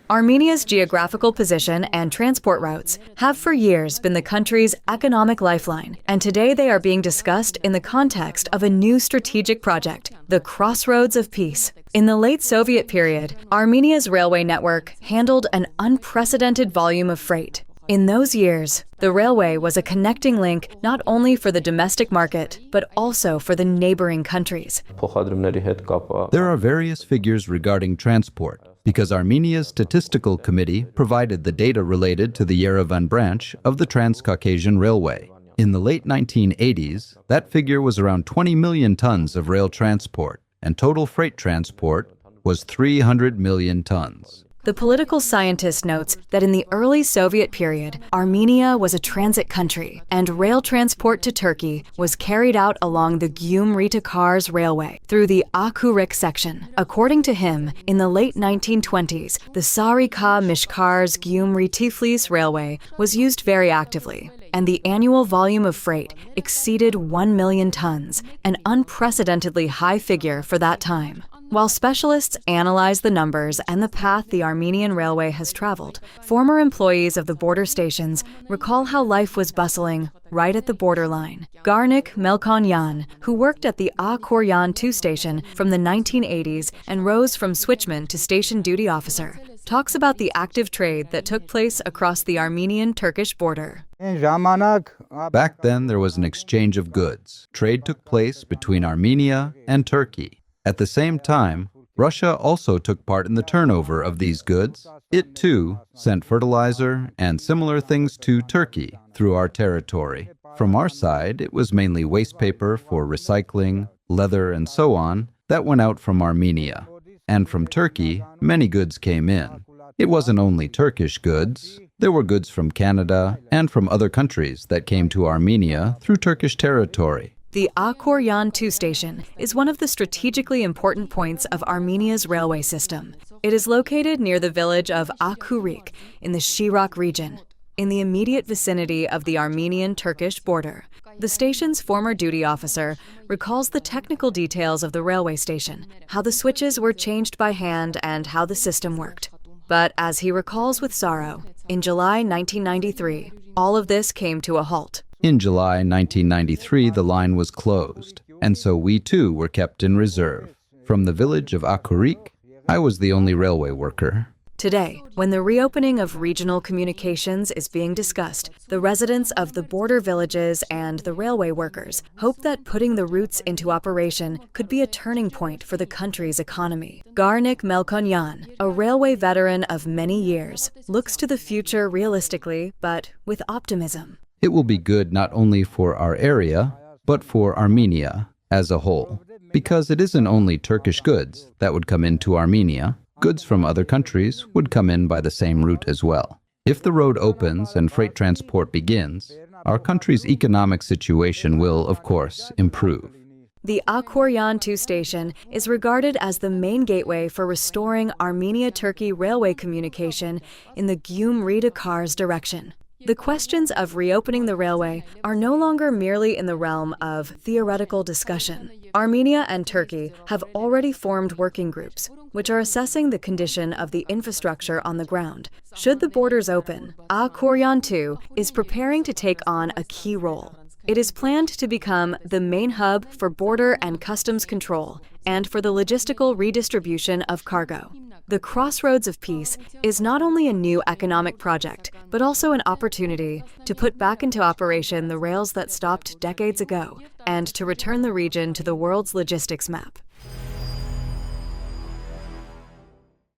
Armenia's geographical position and transport routes have for years been the country's economic lifeline, and today they are being discussed in the context of a new strategic project, the Crossroads of Peace. In the late Soviet period, Armenia's railway network handled an unprecedented volume of freight. In those years, the railway was a connecting link not only for the domestic market, but also for the neighboring countries. There are various figures regarding transport, because Armenia's Statistical Committee provided the data related to the Yerevan branch of the Transcaucasian Railway. In the late 1980s, that figure was around 20 million tons of rail transport, and total freight transport was 300 million tons. The political scientist notes that in the early Soviet period, Armenia was a transit country, and rail transport to Turkey was carried out along the Gyumri-to-Kars Railway through the Akhuryk section. According to him, in the late 1920s, the Sarika-Mishkars-Gyumri-Tiflis Railway was used very actively, and the annual volume of freight exceeded 1 million tons, an unprecedentedly high figure for that time. While specialists analyze the numbers and the path the Armenian railway has traveled, former employees of the border stations recall how life was bustling right at the borderline. Garnik Melkonyan, who worked at the Akhuryan-2 station from the 1980s and rose from switchman to station duty officer, talks about the active trade that took place across the Armenian-Turkish border. Back then, there was an exchange of goods. Trade took place between Armenia and Turkey. At the same time, Russia also took part in the turnover of these goods. It, too, sent fertilizer and similar things to Turkey through our territory. From our side, it was mainly waste paper for recycling, leather, and so on that went out from Armenia. And from Turkey, many goods came in. It wasn't only Turkish goods. There were goods from Canada and from other countries that came to Armenia through Turkish territory. The Akhuryan-2 station is one of the strategically important points of Armenia's railway system. It is located near the village of Akhuryk in the Shirok region, in the immediate vicinity of the Armenian-Turkish border. The station's former duty officer recalls the technical details of the railway station, how the switches were changed by hand and how the system worked. But as he recalls with sorrow, in July 1993, all of this came to a halt. In July 1993, the line was closed, and so we too were kept in reserve. From the village of Akhuryk, I was the only railway worker. Today, when the reopening of regional communications is being discussed, the residents of the border villages and the railway workers hope that putting the routes into operation could be a turning point for the country's economy. Garnik Melkonyan, a railway veteran of many years, looks to the future realistically, but with optimism. It will be good not only for our area, but for Armenia as a whole, because it isn't only Turkish goods that would come into Armenia. Goods from other countries would come in by the same route as well. If the road opens and freight transport begins, our country's economic situation will, of course, improve. The Akhuryan-2 station is regarded as the main gateway for restoring Armenia-Turkey railway communication in the Gyumri-to-Kars direction. The questions of reopening the railway are no longer merely in the realm of theoretical discussion. Armenia and Turkey have already formed working groups, which are assessing the condition of the infrastructure on the ground. Should the borders open, Akhuryan-2 is preparing to take on a key role. It is planned to become the main hub for border and customs control and for the logistical redistribution of cargo. The Crossroads of Peace is not only a new economic project, but also an opportunity to put back into operation the rails that stopped decades ago and to return the region to the world's logistics map.